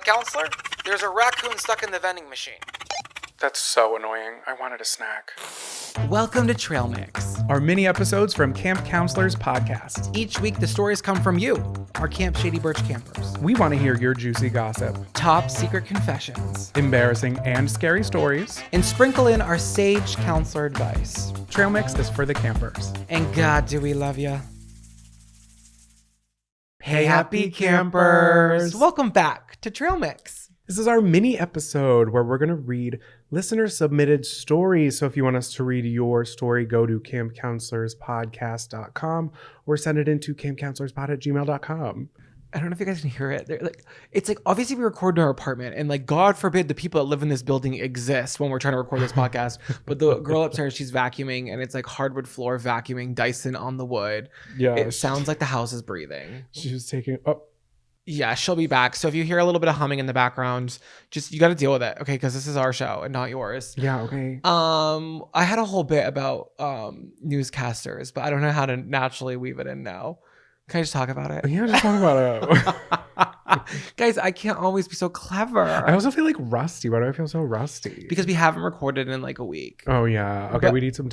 Counselor? There's a raccoon stuck in the vending machine. That's so annoying. I wanted a snack. Welcome to Trail Mix. Our mini episodes from Camp Counselors podcast. Each week, the stories come from you, our Camp Shady Birch campers. We want to hear your juicy gossip, Top secret confessions, embarrassing and scary stories, and sprinkle in our sage counselor advice. Trail Mix is for the campers. And God, do we love ya. Hey, happy campers. Welcome back to Trail Mix. This is our mini episode where we're going to read listener-submitted stories. So if you want us to read your story, go to campcounselorspodcast.com or send it into campcounselorspod@gmail.com. I don't know if you guys can hear it. It's like, obviously we record in our apartment, and like, God forbid the people that live in this building exist when we're trying to record this podcast. But the girl upstairs, she's vacuuming, and it's like hardwood floor vacuuming, Dyson on the wood. Yeah. It sounds like the house is breathing. She was taking... Oh. Yeah, she'll be back. So if you hear a little bit of humming in the background, you got to deal with it, okay? Because this is our show and not yours. Yeah, okay. I had a whole bit about newscasters, but I don't know how to naturally weave it in now. Can I just talk about it? Yeah, just talk about it. Guys, I can't always be so clever. I also feel like rusty. Why do I feel so rusty? Because we haven't recorded in like a week. Oh, yeah. Okay, we need some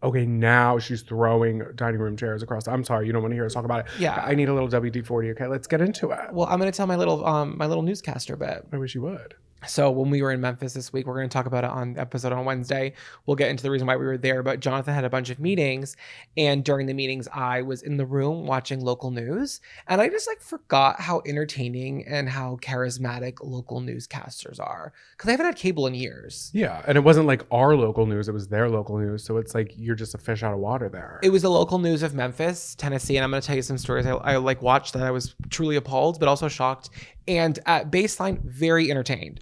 Okay, now she's throwing dining room chairs across. I'm sorry, you don't want to hear us talk about it. Yeah. I need a little WD-40. Okay, let's get into it. Well, I'm going to tell my little newscaster bit. I wish you would. So when we were in Memphis this week, we're going to talk about it on the episode on Wednesday. We'll get into the reason why we were there. But Jonathan had a bunch of meetings. And during the meetings, I was in the room watching local news. And I just forgot how entertaining and how charismatic local newscasters are. Because I haven't had cable in years. Yeah. And it wasn't like our local news. It was their local news. So it's like you're just a fish out of water there. It was the local news of Memphis, Tennessee. And I'm going to tell you some stories I watched that I was truly appalled, but also shocked. And at baseline, very entertained.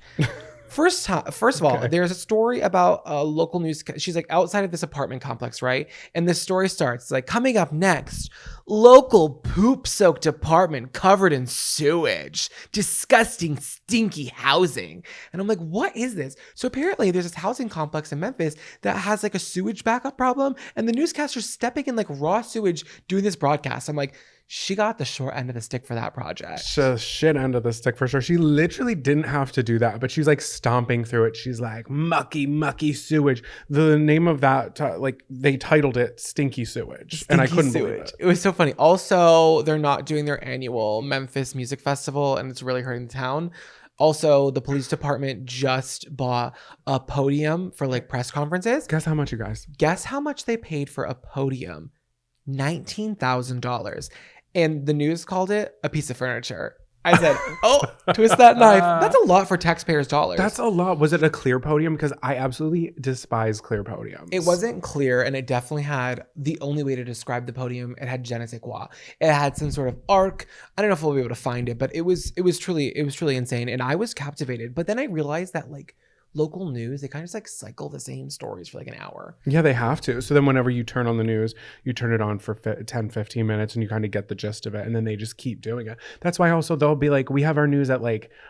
First of all, there's a story about a local news. She's like outside of this apartment complex, right? And this story starts like, coming up next, local poop-soaked apartment covered in sewage, disgusting, stinky housing. And I'm like, what is this? So apparently there's this housing complex in Memphis that has like a sewage backup problem, and the newscaster's stepping in like raw sewage doing this broadcast. I'm like, she got the short end of the stick for that project. Shit end of the stick for sure. She literally didn't have to do that, but she's like stomping through it. She's like, mucky sewage. The name of that, they titled it Stinky Sewage. And I couldn't believe it. It was so funny. Also, they're not doing their annual Memphis Music Festival, and it's really hurting the town. Also, the police department just bought a podium for like press conferences. Guess how much, you guys? Guess how much they paid for a podium? $19,000. And the news called it a piece of furniture. I said, oh, twist that knife. That's a lot for taxpayers' dollars. That's a lot. Was it a clear podium? Because I absolutely despise clear podiums. It wasn't clear, and it definitely had the only way to describe the podium. It had je ne sais quoi. It had some sort of arc. I don't know if we'll be able to find it, but it was truly insane. And I was captivated. But then I realized that local news, they kind of just cycle the same stories for an hour. Yeah, they have to. So then whenever you turn on the news, you turn it on for 10, 15 minutes and you kind of get the gist of it. And then they just keep doing it. That's why also they'll be like, we have our news at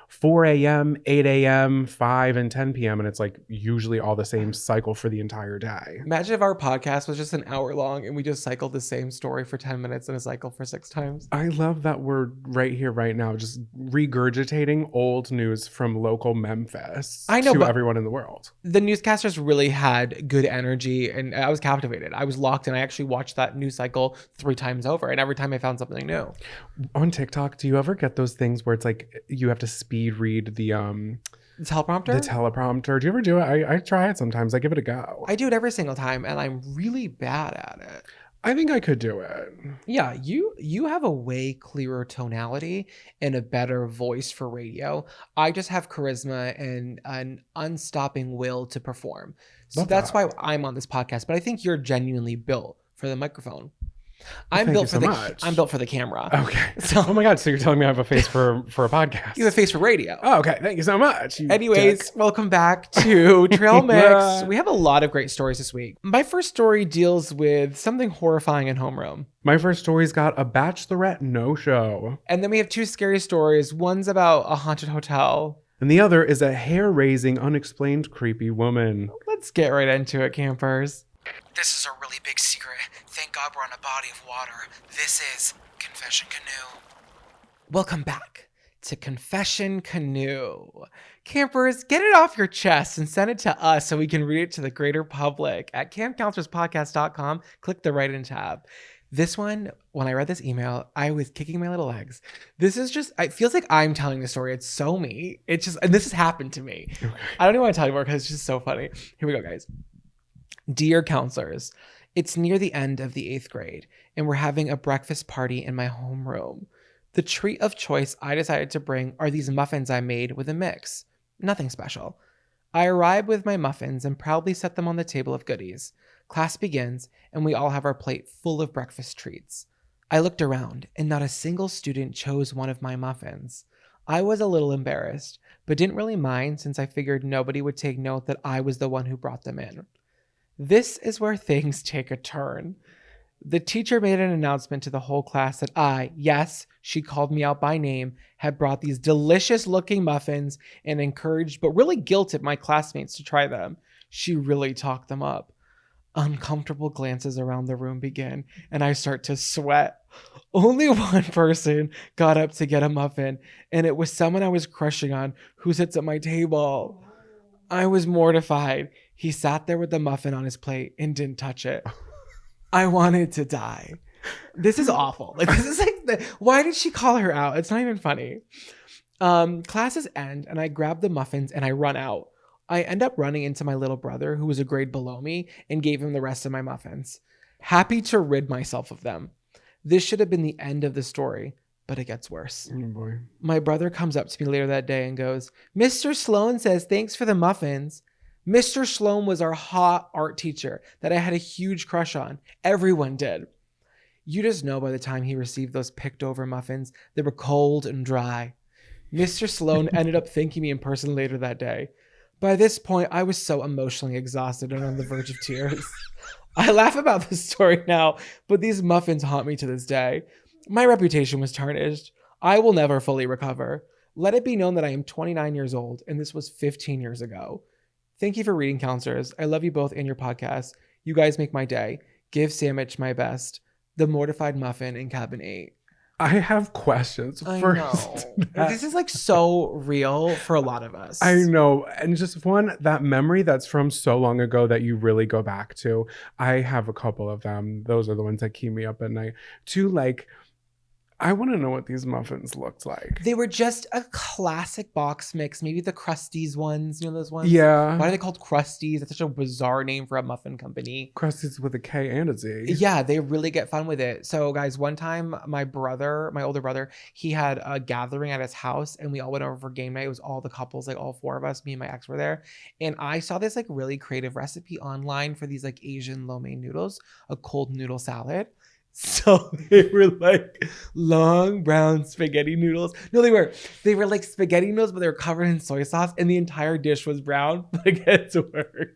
4 a.m., 8 a.m., 5 and 10 p.m. And it's usually all the same cycle for the entire day. Imagine if our podcast was just an hour long and we just cycled the same story for 10 minutes in a cycle for 6 times. I love that we're right here, right now, just regurgitating old news from local Memphis. I know, but everyone in the world. The newscasters really had good energy, and I was captivated. I was locked, and I actually watched that news cycle 3 times over, and every time I found something new. On TikTok, do you ever get those things where it's you have to speed read the teleprompter? The teleprompter. Do you ever do it? I try it sometimes. I give it a go. I do it every single time, and I'm really bad at it. I think I could do it. Yeah, you have a way clearer tonality and a better voice for radio. I just have charisma and an unstopping will to perform. So that's why I'm on this podcast. But I think you're genuinely built for the microphone. I'm built for the camera. Okay. So, oh my God. So you're telling me I have a face for a podcast? You have a face for radio. Oh, okay. Thank you so much. Anyways, welcome back to Trail Mix. We have a lot of great stories this week. My first story deals with something horrifying in homeroom. My first story's got a Bachelorette no-show. And then we have 2 scary stories. One's about a haunted hotel. And the other is a hair-raising, unexplained, creepy woman. Let's get right into it, campers. This is a really big secret. Thank God we're on a body of water. This is Confession Canoe. Welcome back to Confession Canoe. Campers, get it off your chest and send it to us so we can read it to the greater public. At campcounselorspodcast.com, click the write-in tab. This one, when I read this email, I was kicking my little legs. This is just, it feels like I'm telling the story. It's so me. It's just, and this has happened to me. Okay. I don't even want to tell you more because it's just so funny. Here we go, guys. Dear counselors, it's near the end of the 8th grade, and we're having a breakfast party in my homeroom. The treat of choice I decided to bring are these muffins I made with a mix. Nothing special. I arrive with my muffins and proudly set them on the table of goodies. Class begins, and we all have our plate full of breakfast treats. I looked around, and not a single student chose one of my muffins. I was a little embarrassed, but didn't really mind since I figured nobody would take note that I was the one who brought them in. This is where things take a turn. The teacher made an announcement to the whole class that I, yes, she called me out by name, had brought these delicious-looking muffins and encouraged, but really guilted my classmates to try them. She really talked them up. Uncomfortable glances around the room begin, and I start to sweat. Only one person got up to get a muffin, and it was someone I was crushing on who sits at my table. I was mortified. He sat there with the muffin on his plate and didn't touch it. I wanted to die. This is awful. Like, this is like, why did she call her out? It's not even funny. Classes end, and I grab the muffins and I run out. I end up running into my little brother, who was a grade below me, and gave him the rest of my muffins. Happy to rid myself of them. This should have been the end of the story, but it gets worse. Oh boy. My brother comes up to me later that day and goes, Mr. Sloan says thanks for the muffins. Mr. Sloan was our hot art teacher that I had a huge crush on. Everyone did. You just know by the time he received those picked over muffins, they were cold and dry. Mr. Sloan ended up thanking me in person later that day. By this point, I was so emotionally exhausted and on the verge of tears. I laugh about this story now, but these muffins haunt me to this day. My reputation was tarnished. I will never fully recover. Let it be known that I am 29 years old, and this was 15 years ago. Thank you for reading, counselors. I love you both and your podcast. You guys make my day. Give Sandwich my best. The Mortified Muffin in Cabin 8. I have questions. I First, know. This is like so real for a lot of us. I know. And just one, that memory that's from so long ago that you really go back to. I have a couple of them. Those are the ones that keep me up at night. Two, like, I want to know what these muffins looked like. They were just a classic box mix. Maybe the Krusty's ones. You know those ones? Yeah. Why are they called Krusty's? That's such a bizarre name for a muffin company. Krusty's with a K and a Z. Yeah, they really get fun with it. So guys, one time my older brother, he had a gathering at his house and we all went over for game night. It was all the couples, like all 4 of us, me and my ex were there. And I saw this like really creative recipe online for these like Asian lo mein noodles, a cold noodle salad. So they were like long brown spaghetti noodles. No, they were like spaghetti noodles, but they were covered in soy sauce and the entire dish was brown. But it gets worse.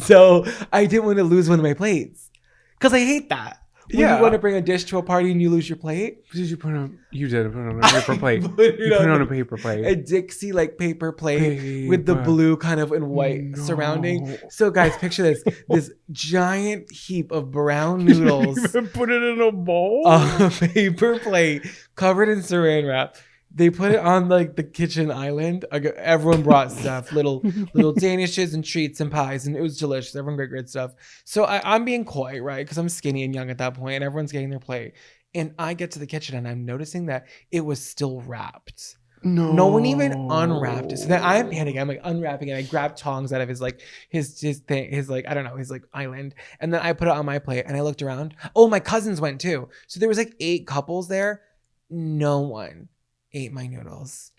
So I didn't want to lose one of my plates because I hate that. When you want to bring a dish to a party and you lose your plate. Did you put on? You did put it on a paper plate. You put it on a paper plate. A Dixie like paper plate with the blue kind of and white surrounding. So guys, picture this giant heap of brown noodles. You even put it in a bowl? A paper plate covered in saran wrap. They put it on like the kitchen island. Everyone brought stuff, little danishes and treats and pies, and it was delicious. Everyone got great stuff. So I'm being coy, right? Because I'm skinny and young at that point, and everyone's getting their plate. And I get to the kitchen and I'm noticing that it was still wrapped. No one even unwrapped it. So then I'm panicking. I'm like unwrapping it. I grab tongs out of his like I don't know, his like island. And then I put it on my plate and I looked around. Oh, my cousins went too. So there was like 8 couples there. No one ate my noodles.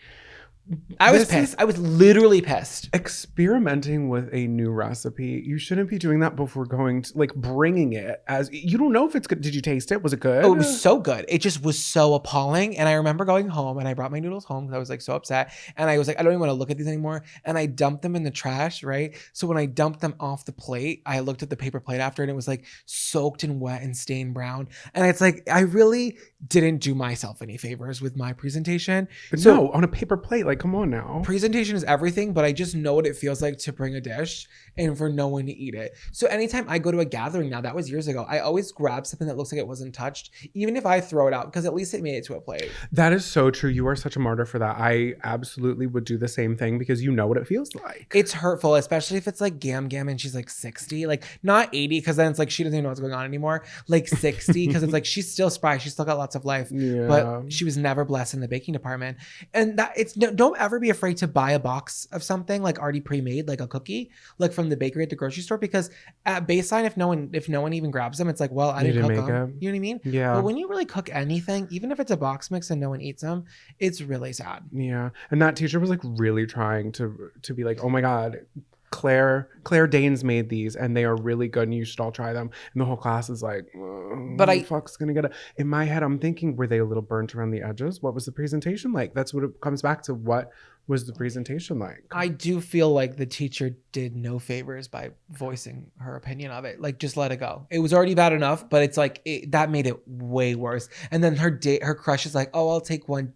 I was pissed. I was literally pissed. Experimenting with a new recipe. You shouldn't be doing that before going to, like, bringing it as you don't know if it's good. Did you taste it? Was it good? Oh, it was so good. It just was so appalling. And I remember going home and I brought my noodles home because I was like so upset. And I was like, I don't even want to look at these anymore. And I dumped them in the trash, right? So when I dumped them off the plate, I looked at the paper plate after and it was like soaked and wet and stained brown. And it's like, I really didn't do myself any favors with my presentation. No, on a paper plate. Like, come on now. Presentation is everything, but I just know what it feels like to bring a dish and for no one to eat it. So anytime I go to a gathering now, that was years ago, I always grab something that looks like it wasn't touched, even if I throw it out, because at least it made it to a plate. That is so true. You are such a martyr for that. I absolutely would do the same thing because you know what it feels like. It's hurtful, especially if it's like Gam Gam and she's like 60, like not 80, because then it's like she doesn't even know what's going on anymore. Like 60, because it's like she's still spry, she's still got lots of life, but she was never blessed in the baking department. And that it's don't ever be afraid to buy a box of something like already pre-made, like a cookie, like from the bakery at the grocery store, because at baseline, if no one even grabs them, it's like, well, I didn't cook them. You know what I mean? Yeah. But when you really cook anything, even if it's a box mix and no one eats them, it's really sad. Yeah. And that teacher was like really trying to be like, oh my God, Claire Danes made these and they are really good and you should all try them. And the whole class is like, but who the fuck's gonna get it? In my head, I'm thinking, were they a little burnt around the edges? What was the presentation like? That's what it comes back to. What was the presentation like? I do feel like the teacher did no favors by voicing her opinion of it. Like, just let it go. It was already bad enough, but it's like that made it way worse. And then her crush is like, oh, I'll take one.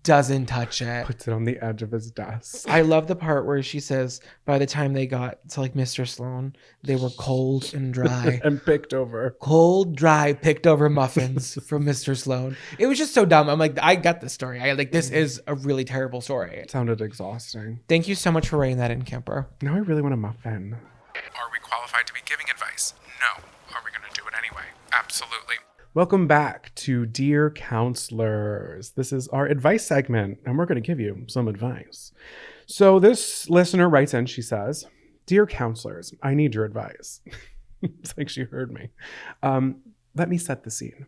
Doesn't touch it. Puts it on the edge of his desk. I love the part where she says by the time they got to like Mr. Sloan, they were cold and dry. And picked over. Cold, dry, picked over muffins from Mr. Sloan. It was just so dumb. I'm like, I got the story. This is a really terrible story. It sounded exhausting. Thank you so much for writing that in, Camper. Now I really want a muffin. Are we qualified to be giving advice? No. Are we going to do it anyway? Absolutely. Welcome back to Dear Counselors. This is our advice segment, and we're going to give you some advice. So this listener writes in, she says, Dear Counselors, I need your advice. It's like she heard me. Let me set the scene.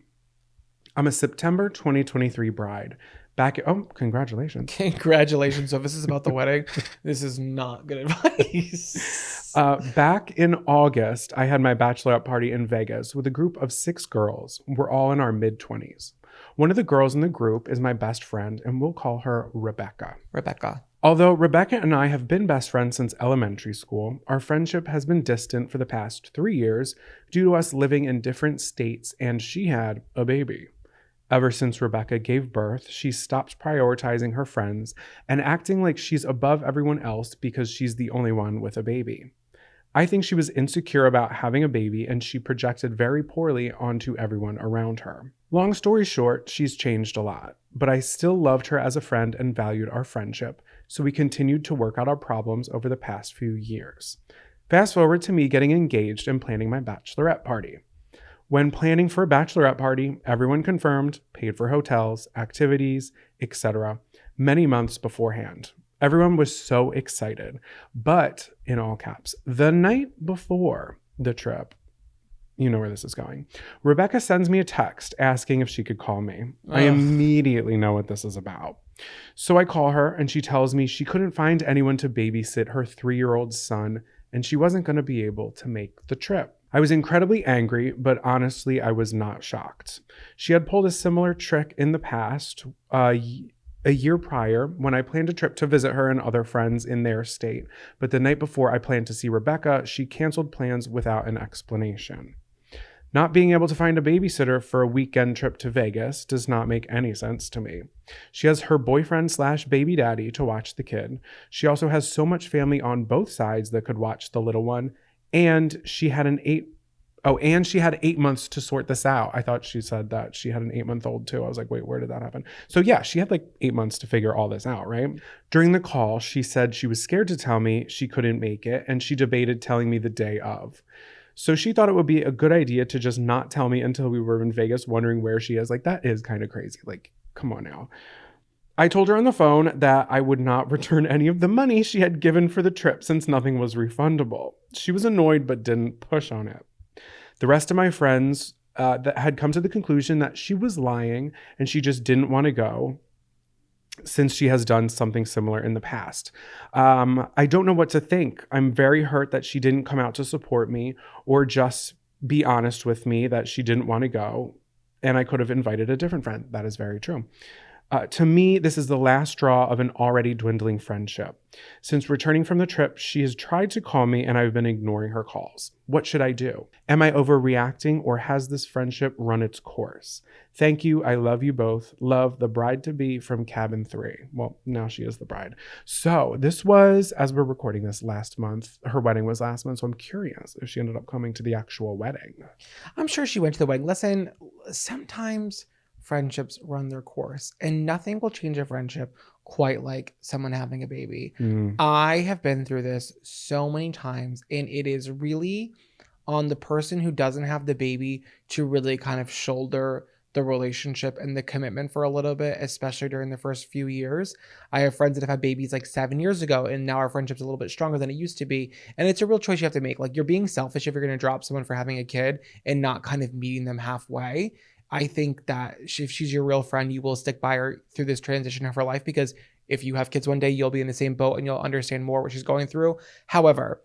I'm a September 2023 bride. Congratulations. Congratulations. So if this is about the wedding, this is not good advice. Back in August, I had my bachelorette party in Vegas with a group of 6 girls. We're all in our mid-20s. One of the girls in the group is my best friend, and we'll call her Rebecca. Although Rebecca and I have been best friends since elementary school, our friendship has been distant for the past 3 years due to us living in different states, and she had a baby. Ever since Rebecca gave birth, she stopped prioritizing her friends and acting like she's above everyone else because she's the only one with a baby. I think she was insecure about having a baby and she projected very poorly onto everyone around her. Long story short, she's changed a lot, but I still loved her as a friend and valued our friendship, so we continued to work out our problems over the past few years. Fast forward to me getting engaged and planning my bachelorette party. When planning for a bachelorette party, everyone confirmed, paid for hotels, activities, etc., many months beforehand. Everyone was so excited, but in all caps, the night before the trip, you know where this is going, Rebecca sends me a text asking if she could call me. I immediately know what this is about. So I call her and she tells me she couldn't find anyone to babysit her 3-year-old son and she wasn't going to be able to make the trip. I was incredibly angry, but honestly, I was not shocked. She had pulled a similar trick in the past, a year prior, when I planned a trip to visit her and other friends in their state. But the night before I planned to see Rebecca, she canceled plans without an explanation. Not being able to find a babysitter for a weekend trip to Vegas does not make any sense to me. She has her boyfriend/baby daddy to watch the kid. She also has so much family on both sides that could watch the little one. And she had 8 months to sort this out. I thought she said that she had an 8-month-old too. I was like, wait, where did that happen? So yeah, she had like 8 months to figure all this out, right? During the call, she said she was scared to tell me she couldn't make it, and she debated telling me the day of. So she thought it would be a good idea to just not tell me until we were in Vegas wondering where she is. Like, that is kind of crazy. Like, come on now. I told her on the phone that I would not return any of the money she had given for the trip since nothing was refundable. She was annoyed but didn't push on it. The rest of my friends that had come to the conclusion that she was lying and she just didn't want to go since she has done something similar in the past. I don't know what to think. I'm very hurt that she didn't come out to support me or just be honest with me that she didn't want to go and I could have invited a different friend. That is very true. To me, this is the last straw of an already dwindling friendship. Since returning from the trip, she has tried to call me and I've been ignoring her calls. What should I do? Am I overreacting or has this friendship run its course? Thank you. I love you both. Love, the bride-to-be from Cabin 3. Well, now she is the bride. So this was, as we're recording this, last month. Her wedding was last month, so I'm curious if she ended up coming to the actual wedding. I'm sure she went to the wedding. Listen, sometimes friendships run their course and nothing will change a friendship quite like someone having a baby. I have been through this so many times, and it is really on the person who doesn't have the baby to really kind of shoulder the relationship and the commitment for a little bit, especially during the first few years. I have friends that have had babies like 7 years ago, and now our friendship's a little bit stronger than it used to be. And it's a real choice you have to make. Like, you're being selfish if you're going to drop someone for having a kid and not kind of meeting them halfway. I think that if she's your real friend, you will stick by her through this transition of her life, because if you have kids one day, you'll be in the same boat and you'll understand more what she's going through. However,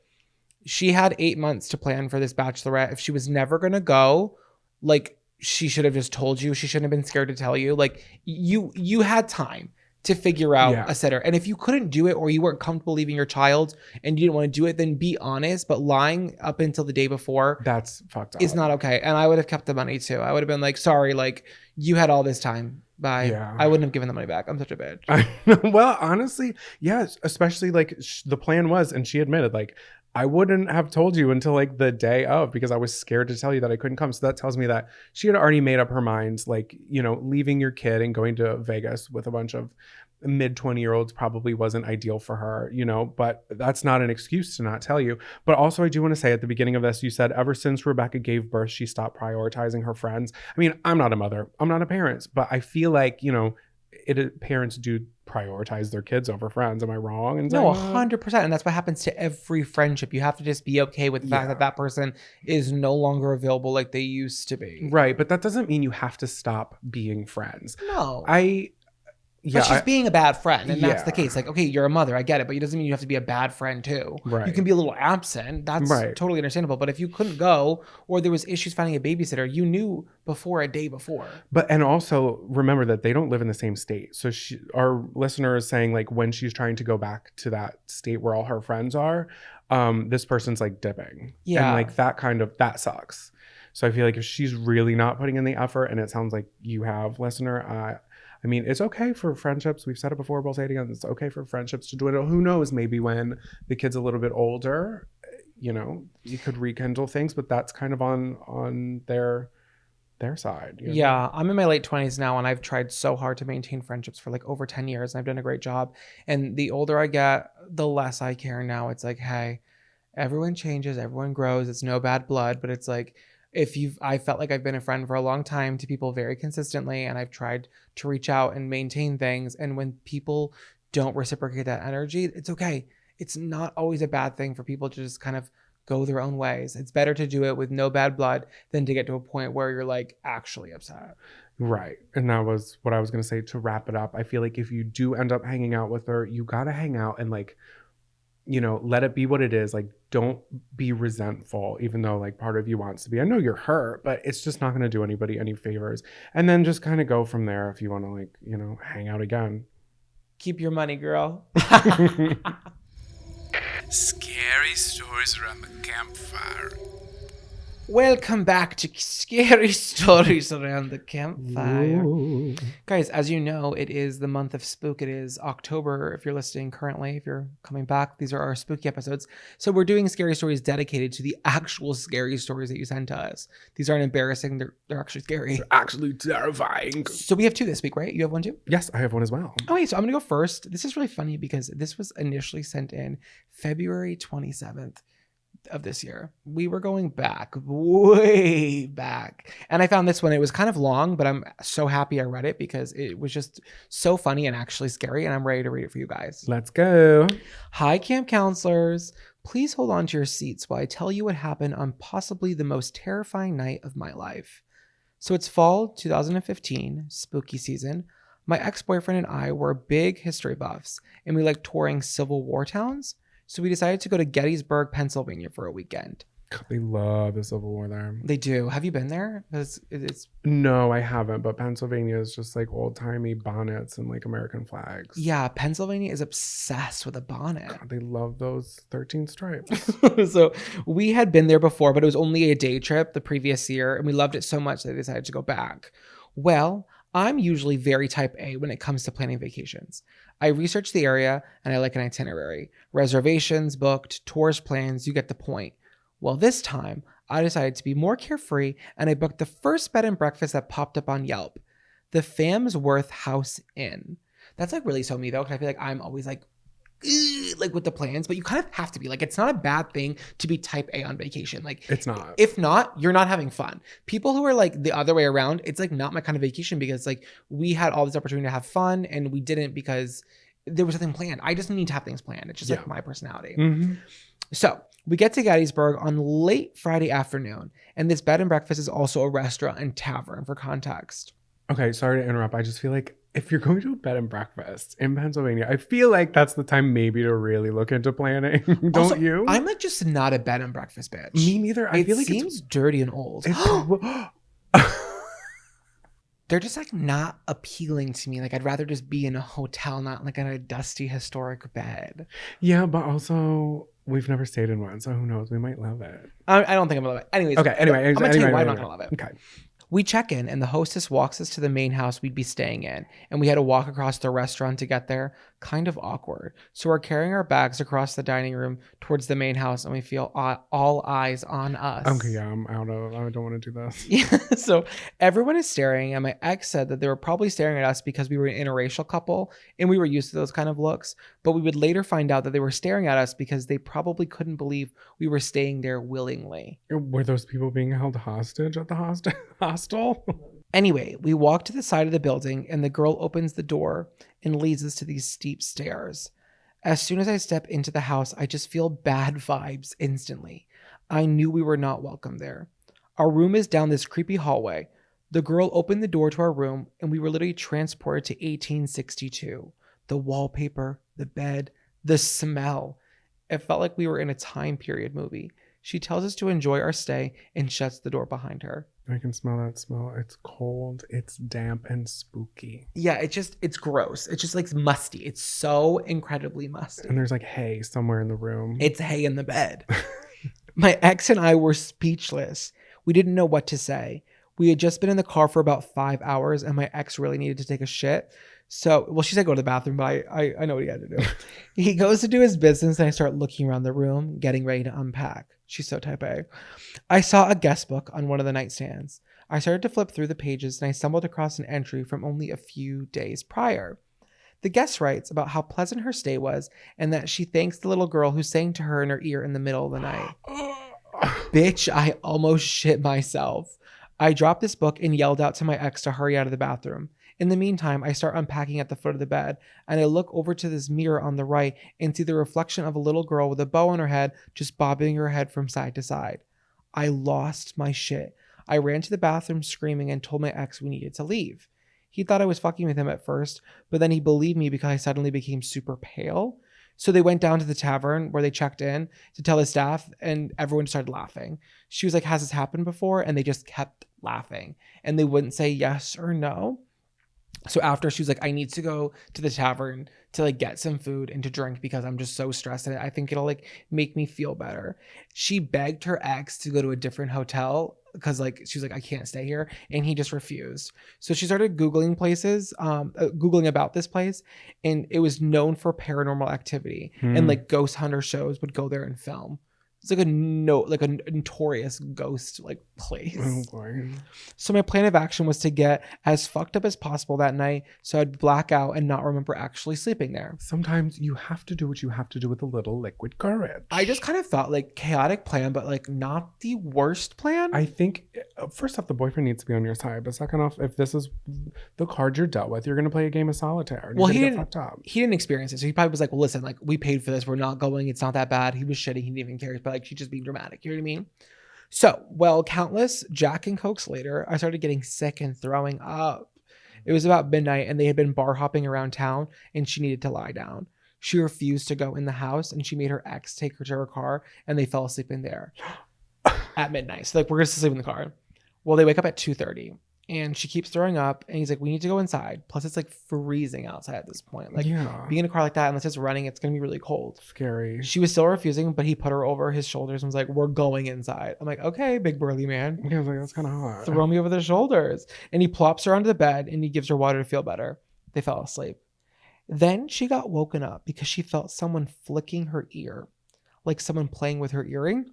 she had 8 months to plan for this bachelorette. If she was never going to go, like, she should have just told you. She shouldn't have been scared to tell you. Like, you had time to figure out a sitter. And if you couldn't do it, or you weren't comfortable leaving your child and you didn't want to do it, then be honest. But lying up until the day before, that's fucked up. Is not okay. And I would have kept the money too. I would have been like, sorry, like, you had all this time. Bye. Yeah. I wouldn't have given the money back. I'm such a bitch. Well, honestly, yes. Especially like the plan was, and she admitted, like, I wouldn't have told you until like the day of, because I was scared to tell you that I couldn't come. So that tells me that she had already made up her mind, like, you know, leaving your kid and going to Vegas with a bunch of mid 20-year-olds probably wasn't ideal for her, you know, but that's not an excuse to not tell you. But also, I do want to say, at the beginning of this, you said ever since Rebecca gave birth, she stopped prioritizing her friends. I mean, I'm not a mother, I'm not a parent, but I feel like, you know, parents do prioritize their kids over friends. Am I wrong? And no, 100%. And that's what happens to every friendship. You have to just be okay with the fact that that person is no longer available like they used to be. Right. But that doesn't mean you have to stop being friends. No. Yeah, but she's being a bad friend, and that's the case. Like, okay, you're a mother, I get it, but it doesn't mean you have to be a bad friend too. Right. You can be a little absent. That's totally understandable. But if you couldn't go, or there was issues finding a babysitter, you knew before a day before. But, and also remember that they don't live in the same state. So our listener is saying, like, when she's trying to go back to that state where all her friends are, this person's like dipping. Yeah. And like that sucks. So I feel like if she's really not putting in the effort, and it sounds like you have, listener, I mean, it's okay for friendships. We've said it before. We'll say it again. It's okay for friendships to dwindle. Who knows? Maybe when the kid's a little bit older, you know, you could rekindle things. But that's kind of on their side. You know? Yeah, I'm in my late 20s now, and I've tried so hard to maintain friendships for like over 10 years, and I've done a great job. And the older I get, the less I care now. It's like, hey, everyone changes, everyone grows. It's no bad blood, but it's like, I felt like I've been a friend for a long time to people very consistently, and I've tried to reach out and maintain things. And when people don't reciprocate that energy, it's okay. It's not always a bad thing for people to just kind of go their own ways. It's better to do it with no bad blood than to get to a point where you're like actually upset. Right. And that was what I was going to say to wrap it up. I feel like if you do end up hanging out with her, you got to hang out and, like, you know, let it be what it is. Like, don't be resentful, even though like part of you wants to be. I know you're hurt, but it's just not going to do anybody any favors. And then just kind of go from there if you want to, like, you know, hang out again. Keep your money, girl. Scary stories around the campfire. Welcome back to Scary Stories Around the Campfire. Ooh. Guys, as you know, it is the month of spook. It is October if you're listening currently. If you're coming back, these are our spooky episodes. So we're doing scary stories dedicated to the actual scary stories that you send to us. These aren't embarrassing. They're actually scary. They're actually terrifying. So we have 2 this week, right? You have 1 too? Yes, I have 1 as well. Okay, so I'm going to go first. This is really funny because this was initially sent in February 27th. Of this year. We were going back, way back, and I found this one. It was kind of long, but I'm so happy I read it because it was just so funny and actually scary, and I'm ready to read it for you guys. Let's go. Hi, camp counselors. Please hold on to your seats while I tell you what happened on possibly the most terrifying night of my life. So it's fall 2015, spooky season. My ex-boyfriend and I were big history buffs, and we liked touring Civil War towns. So we decided to go to Gettysburg, Pennsylvania for a weekend. They love the Civil War there. They do. Have you been there? It's No, I haven't. But Pennsylvania is just like old timey bonnets and like American flags. yeah. Pennsylvania is obsessed with a bonnet. God, they love those 13 stripes. So we had been there before, but it was only a day trip the previous year, and we loved it so much that I decided to go back. Well, I'm usually very type A when it comes to planning vacations. I research the area and I like an itinerary. Reservations booked, tours plans, you get the point. Well, this time I decided to be more carefree and I booked the first bed and breakfast that popped up on Yelp, the Famsworth House Inn. That's like really so me though, because I feel like I'm always like with the plans, but you kind of have to be like, it's not a bad thing to be type A on vacation. Like It's not. if not, you're not having fun. People who are like the other way around, it's like not my kind of vacation because like we had all this opportunity to have fun and we didn't because there was nothing planned. I just need to have things planned. It's just like my personality. Mm-hmm. So we get to Gettysburg on late Friday afternoon, and this bed and breakfast is also a restaurant and tavern for context. Okay, sorry to interrupt. I just feel like if you're going to a bed and breakfast in Pennsylvania, I feel like that's the time maybe to really look into planning. Don't Also, you? I'm like just not a bed and breakfast bitch. Me neither. I feel like seems dirty and old. They're just like not appealing to me. Like I'd rather just be in a hotel, not like in a dusty historic bed. Yeah, but also we've never stayed in one, so who knows? We might love it. I don't think I'm gonna love it. Anyways, Okay, anyway. I'm gonna tell you why I'm not anyway. gonna love it. Okay. We check in and the hostess walks us to the main house we'd be staying in, and we had to walk across the restaurant to get there. Kind of awkward. So we're carrying our bags across the dining room towards the main house, and we feel all eyes on us. Okay, yeah, I'm out of. I don't want to do this. Yeah, so everyone is staring, and my ex said that they were probably staring at us because we were an interracial couple, and we were used to those kind of looks. But we would later find out that they were staring at us because they probably couldn't believe we were staying there willingly. Were those people being held hostage at the hostel? Anyway, we walk to the side of the building, and the girl opens the door and leads us to these steep stairs. As soon as I step into the house, I just feel bad vibes instantly. I knew we were not welcome there. Our room is down this creepy hallway. The girl opened the door to our room, and we were literally transported to 1862. The wallpaper, the bed, the smell. It felt like we were in a time period movie. She tells us to enjoy our stay and shuts the door behind her. I can smell that smell. It's cold, it's damp, and spooky. Yeah, it's gross. It's just like musty. It's so incredibly musty. And there's like hay somewhere in the room. It's hay in the bed. My ex and I were speechless. We didn't know what to say. We had just been in the car for about 5 hours, and my ex really needed to take a shit. So, well, she said go to the bathroom, but I know what he had to do. He goes to do his business, and I start looking around the room, getting ready to unpack. She's so type A. I saw a guest book on one of the nightstands. I started to flip through the pages, and I stumbled across an entry from only a few days prior. The guest writes about how pleasant her stay was, and that she thanks the little girl who sang to her in her ear in the middle of the night. Bitch, I almost shit myself. I dropped this book and yelled out to my ex to hurry out of the bathroom. In the meantime, I start unpacking at the foot of the bed, and I look over to this mirror on the right and see the reflection of a little girl with a bow on her head just bobbing her head from side to side. I lost my shit. I ran to the bathroom screaming and told my ex we needed to leave. He thought I was fucking with him at first, but then he believed me because I suddenly became super pale. So they went down to the tavern where they checked in to tell the staff, and everyone started laughing. She was like, has this happened before? And they just kept laughing, and they wouldn't say yes or no. So after, she was like, I need to go to the tavern to like get some food and to drink because I'm just so stressed and I think it'll like make me feel better. She begged her ex to go to a different hotel because like she was like, I can't stay here, and he just refused. So she started Googling places, Googling about this place, and it was known for paranormal activity and like ghost hunter shows would go there and film. It's like a notorious ghost like place. Oh boy. So my plan of action was to get as fucked up as possible that night so I'd black out and not remember actually sleeping there. Sometimes you have to do what you have to do with a little liquid courage. I just kind of felt like chaotic plan, but like not the worst plan. I think first off, the boyfriend needs to be on your side, but second off, if this is the card you're dealt with, you're gonna play a game of solitaire. And Well, he he didn't experience it, so he probably was like, well, listen, like we paid for this, we're not going, it's not that bad. He was shitty, he didn't even care, but like she's just being dramatic, you know what I mean? So, well, countless Jack and Cokes later, I started getting sick and throwing up. It was about midnight, and they had been bar hopping around town, and she needed to lie down. She refused to go in the house, and she made her ex take her to her car, and they fell asleep in there. at midnight. So like we're going to sleep in the car. Well, they wake up at 2:30 and she keeps throwing up and he's like, we need to go inside. Plus it's like freezing outside at this point. Like being in a car like that, unless it's running, it's going to be really cold. Scary. She was still refusing, but he put her over his shoulders and was like, we're going inside. I'm like, okay, big burly man. Yeah, I was like, that's kind of hot. Throw me over the shoulders. And he plops her onto the bed and he gives her water to feel better. They fell asleep. Then she got woken up because she felt someone flicking her ear, like someone playing with her earring.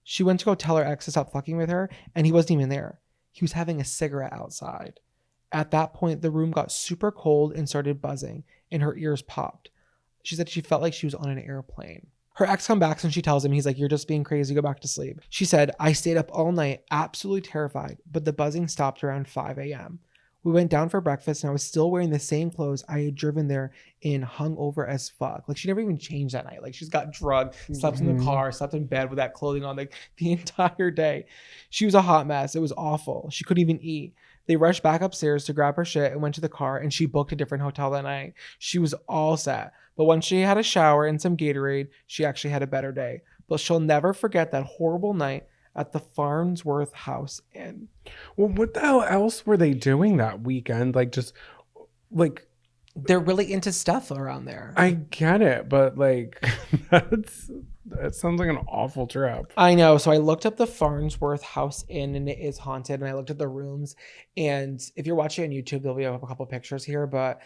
She went to go tell her ex to stop fucking with her, and he wasn't even there. He was having a cigarette outside. At that point, the room got super cold and started buzzing, and her ears popped. She said she felt like she was on an airplane. Her ex comes back and she tells him, he's like, you're just being crazy, go back to sleep. She said, I stayed up all night, absolutely terrified, but the buzzing stopped around 5 a.m. We went down for breakfast and I was still wearing the same clothes I had driven there in, hungover as fuck. Like she never even changed that night. Like she's got drugged, slept in the car, slept in bed with that clothing on like the entire day. She was a hot mess. It was awful. She couldn't even eat. They rushed back upstairs to grab her shit and went to the car and she booked a different hotel that night. She was all set. But when she had a shower and some Gatorade, she actually had a better day. But she'll never forget that horrible night at the Farnsworth House Inn. Well, what the hell else were they doing that weekend? Like, just like, they're really into stuff around there. I get it, but like, that sounds like an awful trip. I know. So I looked up the Farnsworth House Inn and it is haunted. And I looked at the rooms. And if you're watching on YouTube, there'll be a couple pictures here. But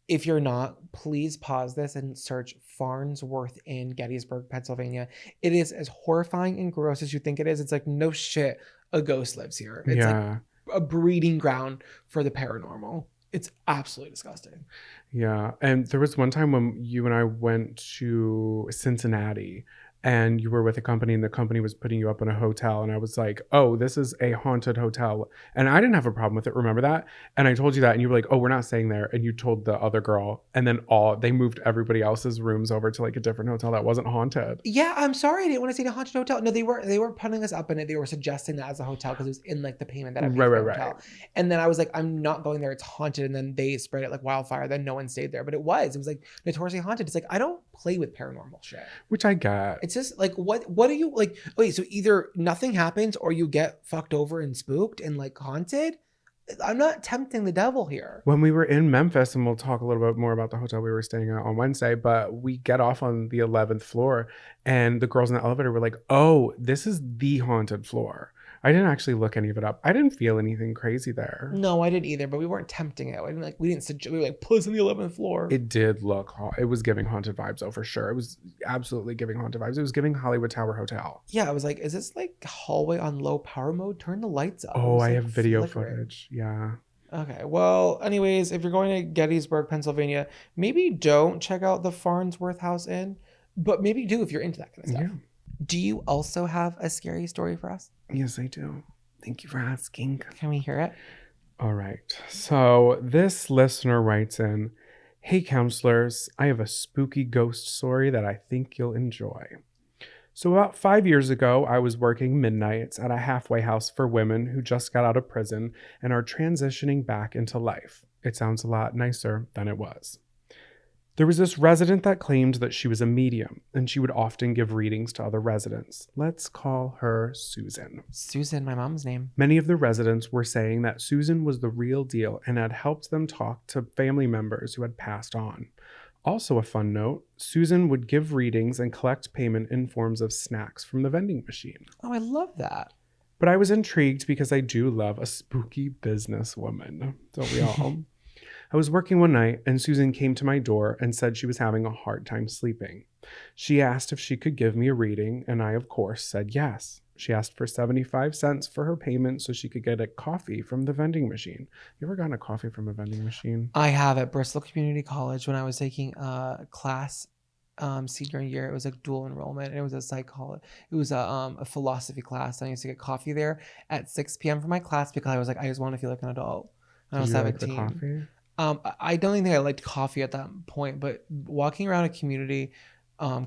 if you're not, please pause this and search Farnsworth Inn, Gettysburg, Pennsylvania. It is as horrifying and gross as you think it is. It's like, no shit, a ghost lives here. It's like a breeding ground for the paranormal. It's absolutely disgusting. Yeah. And there was one time when you and I went to Cincinnati and you were with a company and the company was putting you up in a hotel. And I was like, oh, this is a haunted hotel. And I didn't have a problem with it. Remember that? And I told you that and you were like, oh, we're not staying there. And you told the other girl. And then they moved everybody else's rooms over to like a different hotel that wasn't haunted. Yeah, I'm sorry. I didn't want to stay in a haunted hotel. No, they were putting us up in it. They were suggesting that as a hotel because it was in like the payment that I paid for the hotel. And then I was like, I'm not going there. It's haunted. And then they spread it like wildfire. Then no one stayed there. But it was like notoriously haunted. It's like, I don't play with paranormal shit. Which I get. It's just like, what are you like? Okay, so either nothing happens or you get fucked over and spooked and like haunted. I'm not tempting the devil here. When we were in Memphis, and we'll talk a little bit more about the hotel we were staying at on Wednesday, but we get off on the 11th floor and the girls in the elevator were like, oh, this is the haunted floor. I didn't actually look any of it up. I didn't feel anything crazy there. No, I didn't either, but we weren't tempting it. We were like, put us on the 11th floor. It did look, it was giving haunted vibes, oh, for sure. It was absolutely giving haunted vibes. It was giving Hollywood Tower Hotel. Yeah, I was like, is this like hallway on low power mode? Turn the lights up. Oh, I have like video flickering. footage. Yeah. Okay, well, anyways, if you're going to Gettysburg, Pennsylvania, maybe don't check out the Farnsworth House Inn, but maybe do if you're into that kind of stuff. Yeah. Do you also have a scary story for us? Yes, I do. Thank you for asking. Can we hear it? All right. So this listener writes in, hey, counselors, I have a spooky ghost story that I think you'll enjoy. So about 5 years ago, I was working midnights at a halfway house for women who just got out of prison and are transitioning back into life. It sounds a lot nicer than it was. There was this resident that claimed that she was a medium, and she would often give readings to other residents. Let's call her Susan. Susan, my mom's name. Many of the residents were saying that Susan was the real deal and had helped them talk to family members who had passed on. Also a fun note, Susan would give readings and collect payment in forms of snacks from the vending machine. Oh, I love that. But I was intrigued because I do love a spooky businesswoman. Don't we all? I was working one night and Susan came to my door and said she was having a hard time sleeping. She asked if she could give me a reading, and I, of course, said yes. She asked for 75 cents for her payment so she could get a coffee from the vending machine. You ever gotten a coffee from a vending machine? I have at Bristol Community College when I was taking a class senior year. It was like dual enrollment, and it was a psychology. It was a philosophy class. And I used to get coffee there at 6 p.m. for my class because I was like, I just want to feel like an adult. And I was 17. Like the coffee? I don't think I liked coffee at that point, but walking around a community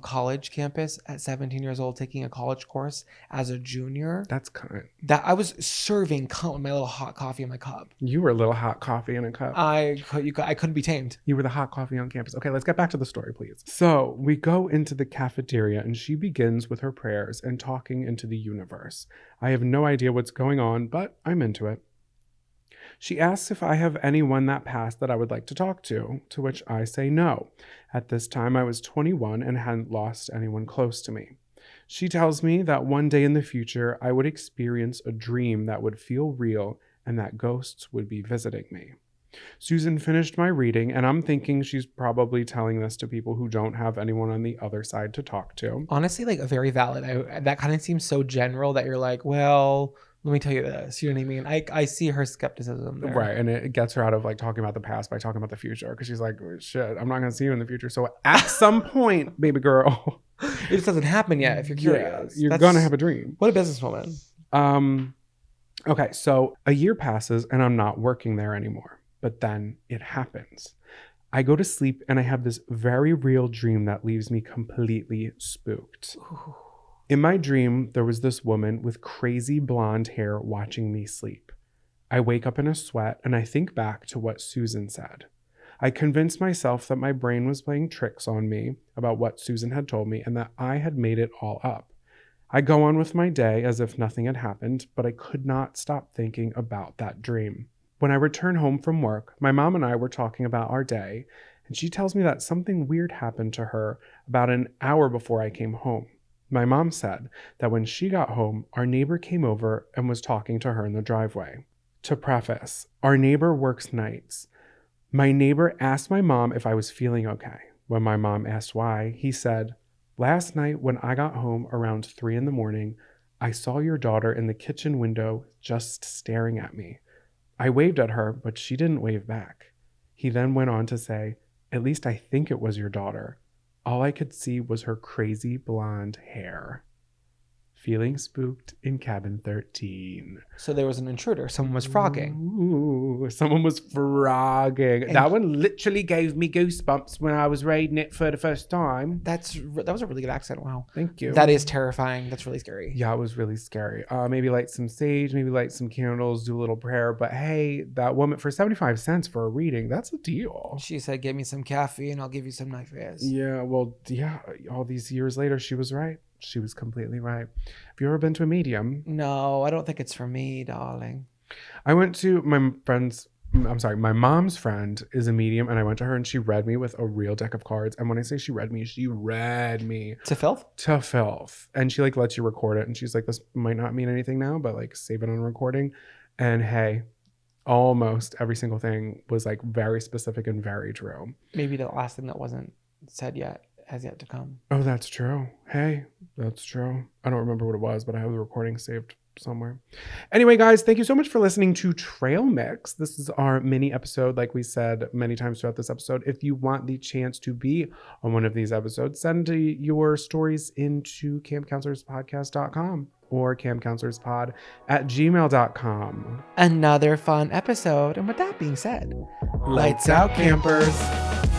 college campus at 17 years old, taking a college course as a junior. That's kind. That I was serving with my little hot coffee in my cup. You were a little hot coffee in a cup. I couldn't be tamed. You were the hot coffee on campus. Okay, let's get back to the story, please. So we go into the cafeteria and she begins with her prayers and talking into the universe. I have no idea what's going on, but I'm into it. She asks if I have anyone that passed that I would like to talk to which I say no. At this time, I was 21 and hadn't lost anyone close to me. She tells me that one day in the future, I would experience a dream that would feel real and that ghosts would be visiting me. Susan finished my reading, and I'm thinking she's probably telling this to people who don't have anyone on the other side to talk to. Honestly, like very valid. That kind of seems so general that you're like, well, let me tell you this. You know what I mean? I see her skepticism there. Right. And it gets her out of like talking about the past by talking about the future. Because she's like, shit, I'm not going to see you in the future. So at some point, baby girl. It just doesn't happen yet if you're curious. You're going to have a dream. What a businesswoman. Okay. So a year passes and I'm not working there anymore. But then it happens. I go to sleep and I have this very real dream that leaves me completely spooked. Ooh. In my dream, there was this woman with crazy blonde hair watching me sleep. I wake up in a sweat and I think back to what Susan said. I convinced myself that my brain was playing tricks on me about what Susan had told me and that I had made it all up. I go on with my day as if nothing had happened, but I could not stop thinking about that dream. When I return home from work, my mom and I were talking about our day, and she tells me that something weird happened to her about an hour before I came home. My mom said that when she got home, our neighbor came over and was talking to her in the driveway. To preface, our neighbor works nights. My neighbor asked my mom if I was feeling okay. When my mom asked why, he said, "Last night when I got home around 3 a.m, I saw your daughter in the kitchen window just staring at me. I waved at her, but she didn't wave back." He then went on to say, "At least I think it was your daughter. All I could see was her crazy blonde hair." Feeling spooked in cabin 13. So there was an intruder. Someone was frogging. Ooh, someone was frogging. And that one literally gave me goosebumps when I was reading it for the first time. that was a really good accent. Wow. Thank you. That is terrifying. That's really scary. Yeah, it was really scary. Maybe light some sage, maybe light some candles, do a little prayer. But hey, that woman for 75 cents for a reading, that's a deal. She said, "Give me some caffeine and I'll give you some nightmares." Yeah, well, yeah, all these years later, she was right. She was completely right. Have you ever been to a medium? No, I don't think it's for me, darling. I went to my mom's friend is a medium, and I went to her and she read me with a real deck of cards. And when I say she read me To filth? to filth. And she like lets you record it. And she's like, this might not mean anything now, but like save it on recording. And hey, almost every single thing was like very specific and very true. Maybe the last thing that wasn't said yet has yet to come. Oh, that's true. Hey, that's true. I don't remember what it was, but I have the recording saved somewhere. Anyway, guys, thank you so much for listening to Trail Mix. This is our mini episode, like we said many times throughout this episode. If you want the chance to be on one of these episodes, send your stories into campcounselorspodcast.com or campcounselorspod@gmail.com. Another fun episode. And with that being said, Lights out, campers.